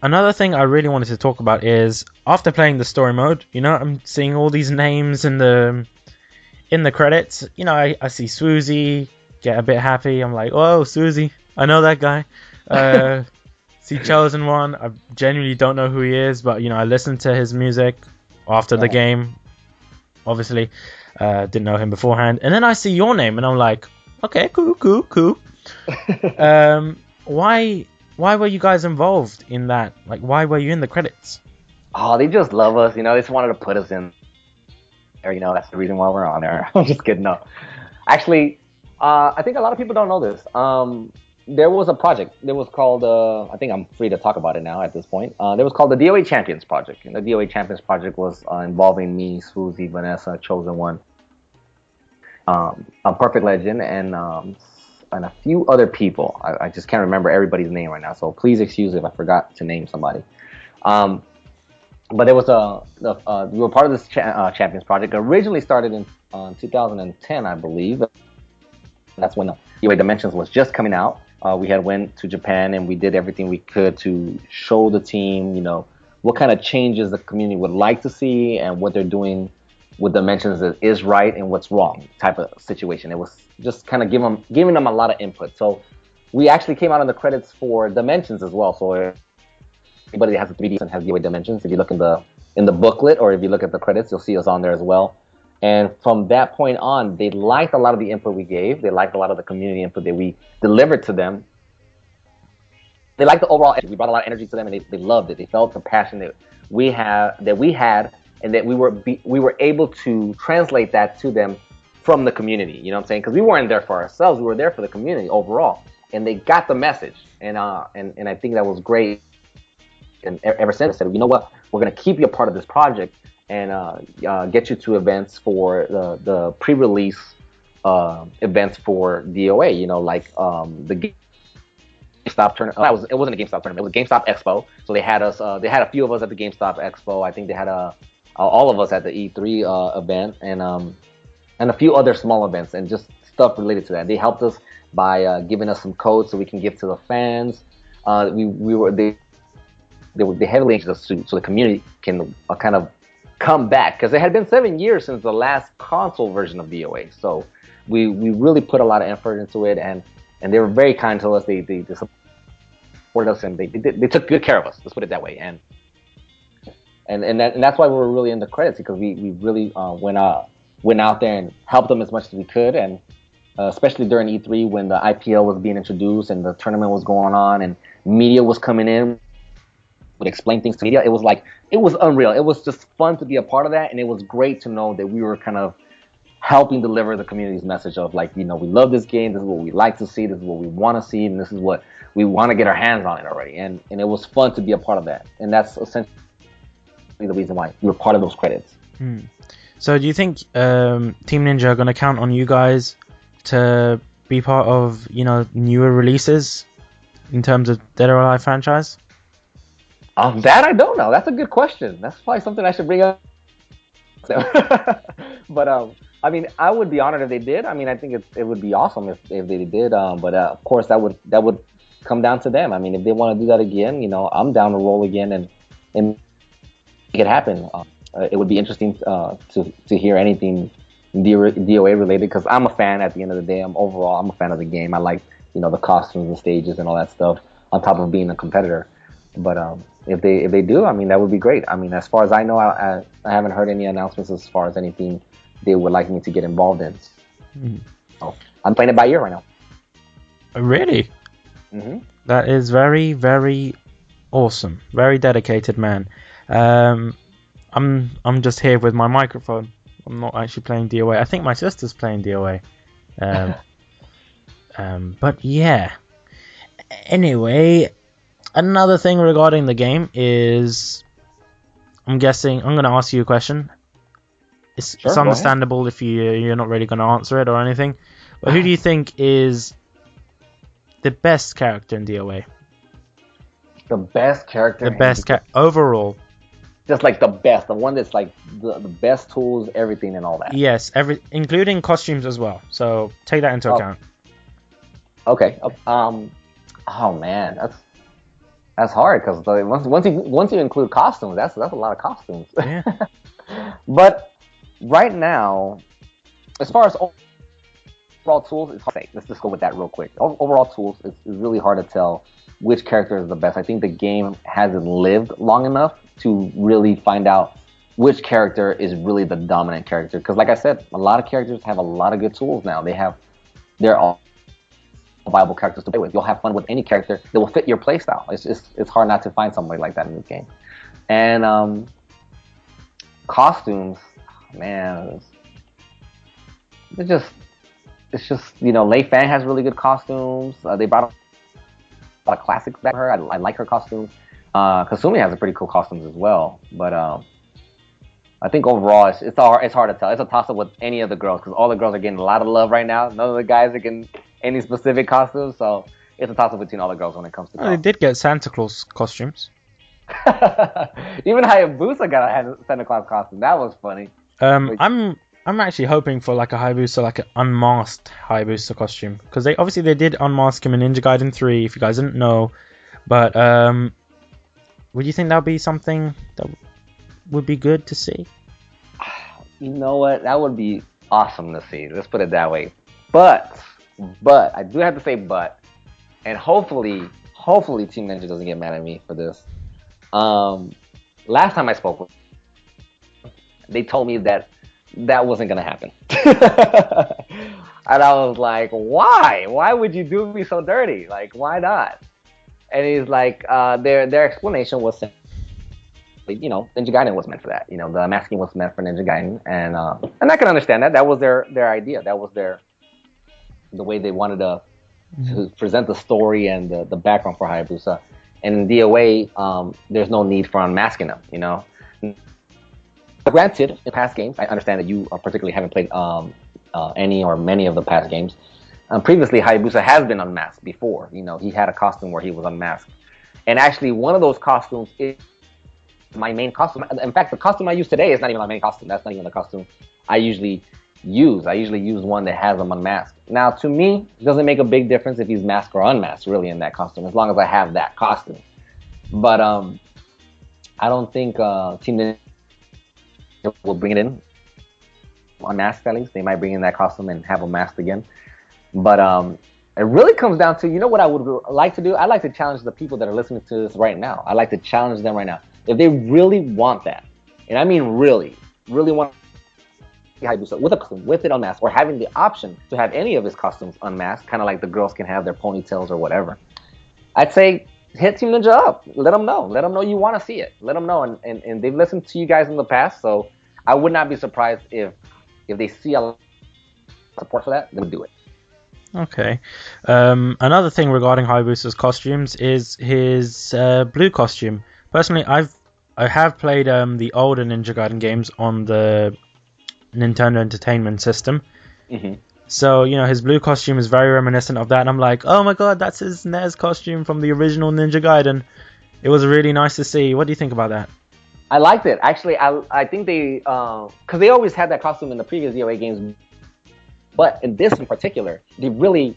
Another thing I really wanted to talk about is after playing the story mode, I'm seeing all these names in the credits. I see Swoozy, get a bit happy. I'm like, oh, Swoozy, I know that guy. See Chosen One, I genuinely don't know who he is, but I listened to his music after the game. Obviously, didn't know him beforehand, and then I see your name, and I'm like, okay, cool. Why were you guys involved in that? Like, why were you in the credits? Oh, they just love us. They just wanted to put us in there. That's the reason why we're on there. I'm just kidding. No, actually, I think a lot of people don't know this. There was a project. It was called. I think I'm free to talk about it now at this point. It was called the DOA Champions Project. And the DOA Champions Project was involving me, Swoozy, Vanessa, Chosen One, a Perfect Legend, and a few other people. I just can't remember everybody's name right now, so please excuse if I forgot to name somebody. But it was we were part of this Champions Project. It originally started in 2010, I believe. That's when the DOA Dimensions was just coming out. We had went to Japan and we did everything we could to show the team, what kind of changes the community would like to see and what they're doing with Dimensions that is right and what's wrong type of situation. It was just kind of giving them a lot of input. So we actually came out on the credits for Dimensions as well. So anybody that has a 3D and has DOA Dimensions, if you look in the booklet or if you look at the credits, you'll see us on there as well. And from that point on, they liked a lot of the input we gave. They liked a lot of the community input that we delivered to them. They liked the overall energy. We brought a lot of energy to them, and they loved it. They felt the passion that we had, and that we were able to translate that to them from the community. You know what I'm saying? Because we weren't there for ourselves. We were there for the community overall, and they got the message. And I think that was great. And ever since, I said, you know what? We're gonna keep you a part of this project and get you to events for the pre-release events for DOA. Like the GameStop tournament. It wasn't a GameStop tournament. It was a GameStop Expo. So they had us. They had a few of us at the GameStop Expo. I think they had all of us at the E3 event and a few other small events and just stuff related to that. They helped us by giving us some codes so we can give to the fans. They heavily engaged us so the community can kind of come back, because it had been 7 years since the last console version of DOA. So we really put a lot of effort into it, and they were very kind to us. They supported us, and they took good care of us. Let's put it that way. And that's why we were really in the credits, because we really went out there and helped them as much as we could, and especially during E3 when the IPL was being introduced and the tournament was going on and media was coming in, would explain things to media. It was unreal. It was just fun to be a part of that, and it was great to know that we were kind of helping deliver the community's message of we love this game, this is what we like to see, this is what we want to see, and this is what we want to get our hands on it already. And it was fun to be a part of that, and that's essentially the reason why we were part of those credits. So do you think Team Ninja are going to count on you guys to be part of newer releases in terms of Dead or Alive franchise? That I don't know. That's a good question. That's probably something I should bring up. But I mean, I would be honored if they did. I mean, I think it would be awesome if they did. But of course, that would come down to them. I mean, if they want to do that again, I'm down to roll again and make it happen. It would be interesting to hear anything DOA related, because I'm a fan. At the end of the day, I'm a fan of the game. I like the costumes and stages and all that stuff, on top of being a competitor. But if they do, I mean, that would be great. I mean, as far as I know, I haven't heard any announcements as far as anything they would like me to get involved in. So I'm playing it by ear right now. Really? That is very, very awesome. Very dedicated man. I'm just here with my microphone. I'm not actually playing DOA. I think my sister's playing DOA. But yeah. Anyway, another thing regarding the game is, I'm guessing I'm going to ask you a question. It's understandable if you're not really going to answer it or anything. But who do you think is the best character in DOA? The best character. The best overall. Just like the best, the one that's like the best tools, everything, and all that. Yes, including costumes as well. So take that into account. Okay. Oh man, that's hard because once you include costumes, that's a lot of costumes. Yeah. But right now, as far as overall tools, it's hard to say. Let's just go with that real quick. Overall tools, it's really hard to tell which character is the best. I think the game hasn't lived long enough to really find out which character is really the dominant character. Because like I said, a lot of characters have a lot of good tools now. They're all viable characters to play with. You'll have fun with any character that will fit your playstyle. It's hard not to find somebody like that in this game. And costumes, man, it's just Lei Fang has really good costumes. They brought a lot of classics back to her. I like her costumes. Kasumi has a pretty cool costumes as well. But I think overall it's hard to tell. It's a toss up with any of the girls because all the girls are getting a lot of love right now. None of the guys are getting any specific costumes, so it's a toss up between all the girls when it comes to. They did get Santa Claus costumes. Even Hayabusa got a Santa Claus costume. That was funny. I'm actually hoping for like a Hayabusa, like an unmasked Hayabusa costume, because they did unmask him in Ninja Gaiden 3. If you guys didn't know, but would you think that would be something that would be good to see? You know what? That would be awesome to see. Let's put it that way. But I do have to say and hopefully Team Ninja doesn't get mad at me for this. Last time I spoke with them, they told me that wasn't gonna happen. And I was like, why? Why would you do me so dirty? Like, why not? And he's like, their explanation was simply, Ninja Gaiden was meant for that. The masking was meant for Ninja Gaiden, and I can understand that. That was their idea. That was the way they wanted to present the story and the background for Hayabusa. And in DOA, there's no need for unmasking them. Granted, in past games, I understand that you particularly haven't played any or many of the past games. Previously, Hayabusa has been unmasked before. He had a costume where he was unmasked. And actually, one of those costumes is my main costume. In fact, the costume I use today is not even my main costume. That's not even the costume I usually use. I usually use one that has him unmasked. Now, to me, it doesn't make a big difference if he's masked or unmasked, really, in that costume, as long as I have that costume. But I don't think Team Ninja will bring it in unmasked, at least. They might bring in that costume and have him masked again. But it really comes down to, what I would like to do? I'd like to challenge the people that are listening to this right now. I'd like to challenge them right now. If they really want that, and I mean really, really want Hayabusa with a costume, with it unmasked, or having the option to have any of his costumes unmasked, kind of like the girls can have their ponytails or whatever, I'd say hit Team Ninja up. Let them know. Let them know you want to see it. Let them know. And they've listened to you guys in the past, so I would not be surprised if they see a lot of support for that, they would do it. Okay. Another thing regarding Hayabusa's costumes is his blue costume. Personally, I have played the older Ninja Gaiden games on the Nintendo Entertainment System. Mm-hmm. So, his blue costume is very reminiscent of that. And I'm like, oh my god, that's his NES costume from the original Ninja Gaiden. It was really nice to see. What do you think about that? I liked it. Actually, I think they... because they always had that costume in the previous DOA games. But in this in particular, they really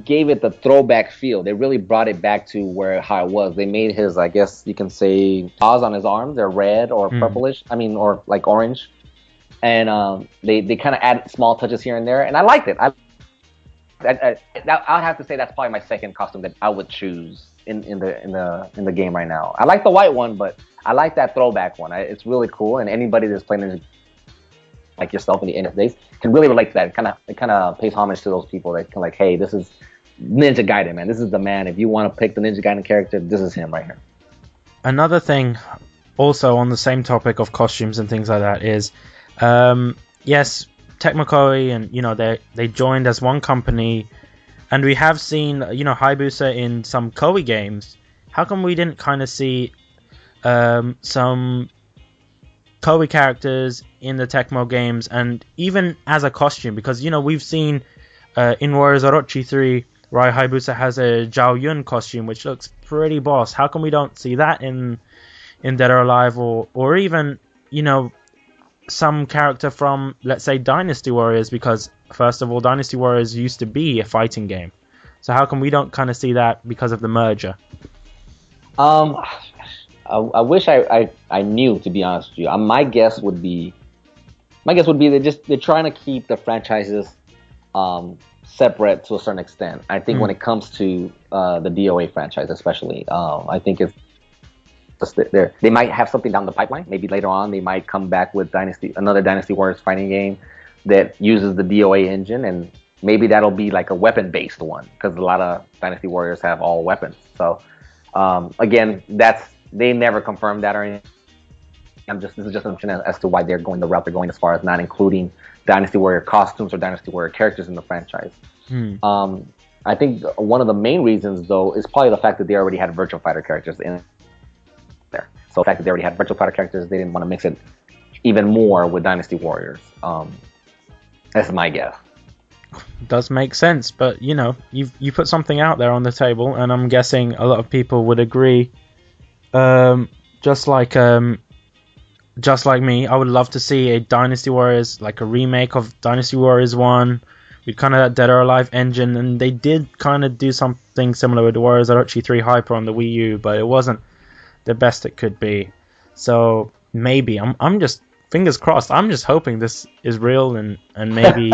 gave it the throwback feel. They really brought it back to how it was. They made his, I guess you can say, paws on his arms. They're red or purplish. Or like orange. And they kind of added small touches here and there. And I liked it. I'd have to say that's probably my second costume that I would choose in the game right now. I like the white one, but I like that throwback one. It's really cool. And anybody that's playing like yourself in the NS days can really relate to that. It kind of pays homage to those people that can hey, this is Ninja Gaiden, man. This is the man. If you want to pick the Ninja Gaiden character, this is him right here. Another thing, also on the same topic of costumes and things like that, is yes, Tecmo Koei and they joined as one company, and we have seen Hayabusa in some Koei games. How come we didn't kind of see some Koei characters in the Tecmo games, and even as a costume? Because we've seen in Warriors Orochi 3, Rai Hayabusa has a Zhao Yun costume, which looks pretty boss. How come we don't see that in Dead or Alive, or even, you know, some character from, let's say, Dynasty Warriors? Because first of all, Dynasty Warriors used to be a fighting game, so how come we don't kind of see that because of the merger? I wish I knew, to be honest with you. My guess would be they're trying to keep the franchises separate to a certain extent. I think when it comes to the DOA franchise, especially, I think it's just they might have something down the pipeline. Maybe later on they might come back with another Dynasty Warriors fighting game that uses the DOA engine, and maybe that'll be like a weapon-based one, because a lot of Dynasty Warriors have all weapons. So again, they never confirmed that or anything. This is just an option as to why they're going the route they're going, as far as not including Dynasty Warrior costumes or Dynasty Warrior characters in the franchise. I think one of the main reasons, though, is probably the fact that they already had Virtual Fighter characters in there. So the fact that they already had Virtual Fighter characters, they didn't want to mix it even more with Dynasty Warriors. That's my guess. Does make sense, but you know, you put something out there on the table, and I'm guessing a lot of people would agree. Just like me, I would love to see a Dynasty Warriors, like a remake of Dynasty Warriors 1 with kind of that Dead or Alive engine, and they did kind of do something similar with Warriors Orochi 3 Hyper on the Wii U, but it wasn't the best it could be. So maybe I'm just, fingers crossed, I'm just hoping this is real, and maybe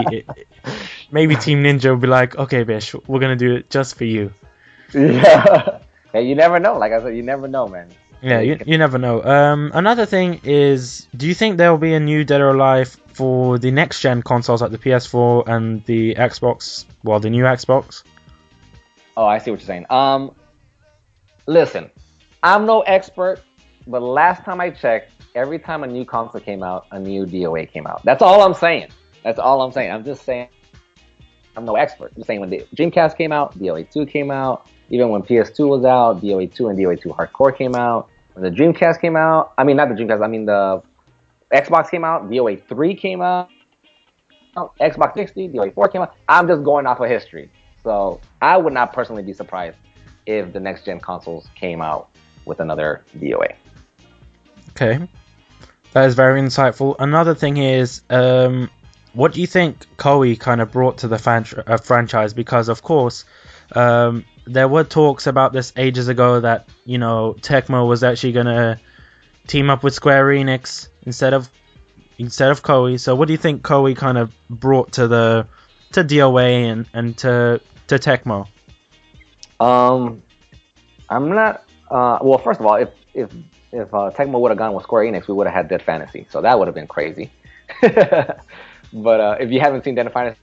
maybe Team Ninja will be like, okay, Bish, we're gonna do it just for you. Yeah. Hey, you never know. Like I said, you never know, man. Yeah, you never know. Another thing is, do you think there will be a new Dead or Alive for the next gen consoles, like the PS4 and the Xbox? Well, the new Xbox. Oh, I see what you're saying. Listen, I'm no expert, but last time I checked, every time a new console came out, a new DOA came out. That's all I'm saying. I'm just saying. I'm no expert. I'm just saying, when the Dreamcast came out, DOA 2 came out. Even when PS2 was out, DOA 2 and DOA 2 Hardcore came out. When the Dreamcast came out, I mean, not the Dreamcast, I mean the Xbox came out, DOA 3 came out, Xbox 360, DOA 4 came out. I'm just going off of history. So I would not personally be surprised if the next gen consoles came out with another DOA. Okay. That is very insightful. Another thing is, what do you think Koei kind of brought to the franchise? Because, of course, there were talks about this ages ago that, you know, Tecmo was actually going to team up with Square Enix instead of Koei. So what do you think Koei kind of brought to DOA and to Tecmo? I'm not. Well, first of all, if Tecmo would have gone with Square Enix, we would have had Dead Fantasy. So that would have been crazy. But if you haven't seen Dead Fantasy,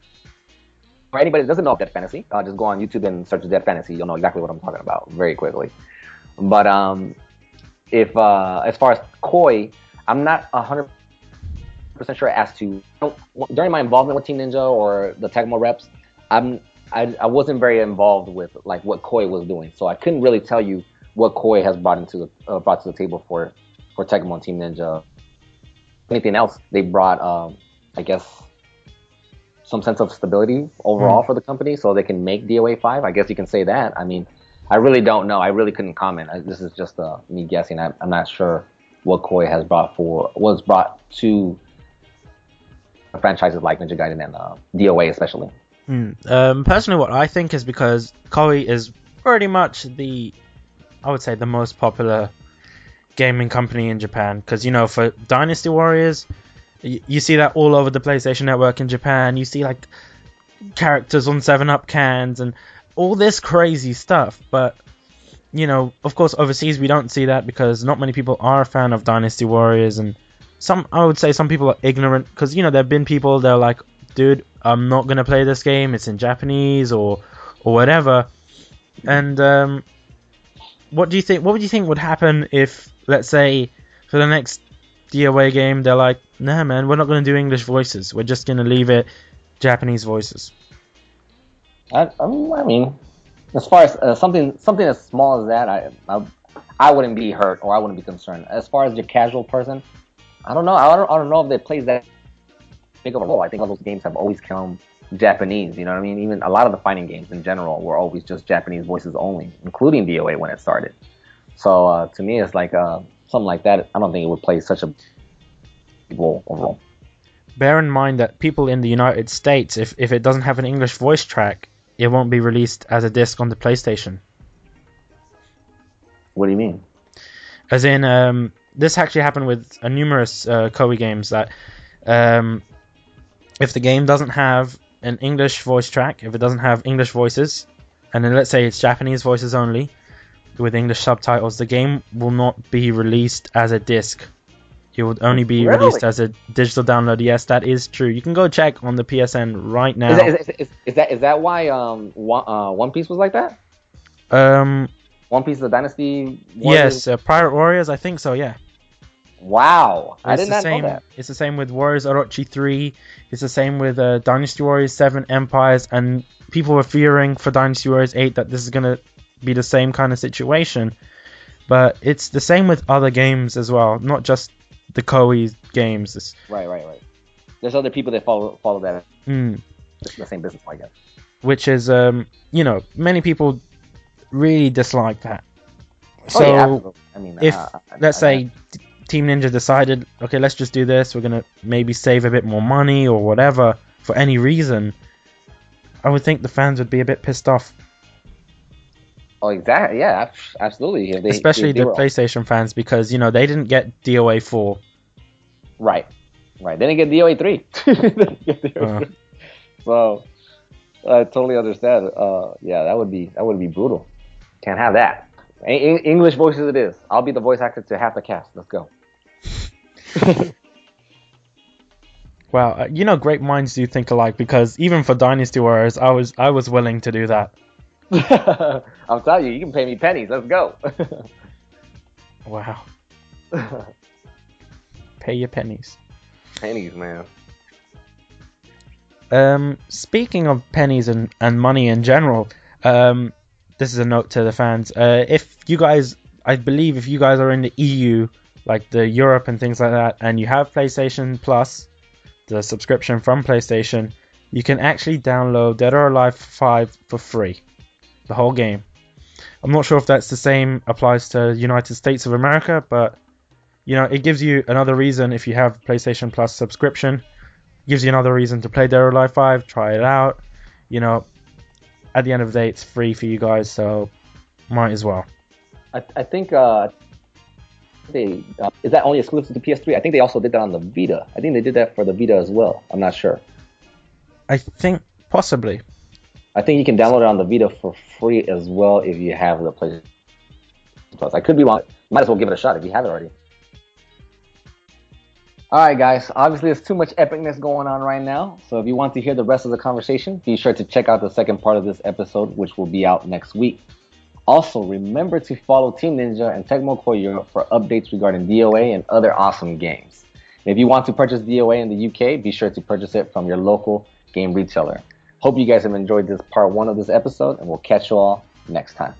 for anybody that doesn't know of Dead Fantasy, just go on YouTube and search Dead Fantasy. You'll know exactly what I'm talking about very quickly. But if as far as Koei, I'm not 100% sure as to, during my involvement with Team Ninja or the Tecmo reps, I wasn't very involved with like what Koei was doing, so I couldn't really tell you what Koei has brought to the table for Tecmo and Team Ninja. Anything else, they brought I guess some sense of stability overall for the company, so they can make DOA 5. I guess you can say that. I mean, I really don't know. I really couldn't comment. This is just me guessing. I'm not sure what Koei has was brought to franchises like Ninja Gaiden and DOA especially. Personally, what I think is because Koei is pretty much I would say the most popular gaming company in Japan, because, you know, for Dynasty Warriors, you see that all over the PlayStation Network in Japan. You see like characters on 7-Up cans and all this crazy stuff, but, you know, of course overseas we don't see that because not many people are a fan of Dynasty Warriors, and I would say some people are ignorant, because, you know, there have been people, they're like, dude, I'm not gonna play this game, it's in Japanese or whatever. And what would you think would happen if, let's say, for the next DOA game they're like, nah man, we're not gonna do English voices, we're just gonna leave it Japanese voices? I mean, as far as something as small as that, I wouldn't be hurt, or I wouldn't be concerned. As far as your casual person, I don't know. I don't know if they plays that think overall, I think all those games have always come Japanese. You know what I mean? Even a lot of the fighting games in general were always just Japanese voices only, including DOA when it started. So to me, it's like something like that. I don't think it would play such a big role overall. Bear in mind that people in the United States, if it doesn't have an English voice track, it won't be released as a disc on the PlayStation. What do you mean? As in, this actually happened with numerous Koei games that if the game doesn't have an English voice track, if it doesn't have English voices, and then let's say it's Japanese voices only with English subtitles, the game will not be released as a disc. It would only be released as a digital download. Yes, that is true. You can go check on the PSN right now. Is that why One Piece was like that? One Piece, the Dynasty Warriors? Yes, Pirate Warriors, I think so, yeah. Wow, I did not know that. It's the same with Warriors Orochi 3. It's the same with Dynasty Warriors 7 Empires, and people were fearing for Dynasty Warriors 8 that this is going to be the same kind of situation. But it's the same with other games as well, not just the Koei games. Right. There's other people that follow that. The same business, I guess. Which is, many people really dislike that. So, absolutely. I mean, if let's say Team Ninja decided, okay, let's just do this, we're gonna maybe save a bit more money or whatever for any reason, I would think the fans would be a bit pissed off. Oh, exactly. Yeah, absolutely. Especially the PlayStation fans, because they didn't get DOA 4. Right. They didn't get DOA 3. So I totally understand. Yeah, that would be brutal. Can't have that. English voices it is. I'll be the voice actor to half the cast. Let's go. Wow, great minds do think alike, because even for Dynasty Warriors, I was willing to do that. I'm telling you, you can pay me pennies. Let's go. Wow. Pay your pennies. Pennies, man. Speaking of pennies and money in general, this is a note to the fans. If you guys are in the EU, like the Europe and things like that, and you have PlayStation Plus, the subscription from PlayStation, you can actually download Dead or Alive 5 for free. The whole game. I'm not sure if that's the same applies to United States of America, but it gives you another reason. If you have PlayStation Plus subscription, gives you another reason to play Dead or Alive 5, try it out. At the end of the day, it's free for you guys, so might as well. I think is that only exclusive to PS3? I think they also did that on the Vita. I think they did that for the Vita as well. I'm not sure. I think possibly. I think you can download it on the Vita for free as well if you have the PlayStation Plus. I could be wrong. Might as well give it a shot if you have it already. Alright guys, obviously there's too much epicness going on right now, so if you want to hear the rest of the conversation, be sure to check out the second part of this episode, which will be out next week. Also, remember to follow Team Ninja and Tecmo Koei Europe for updates regarding DOA and other awesome games. And if you want to purchase DOA in the UK, be sure to purchase it from your local game retailer. Hope you guys have enjoyed this part 1 of this episode, and we'll catch you all next time.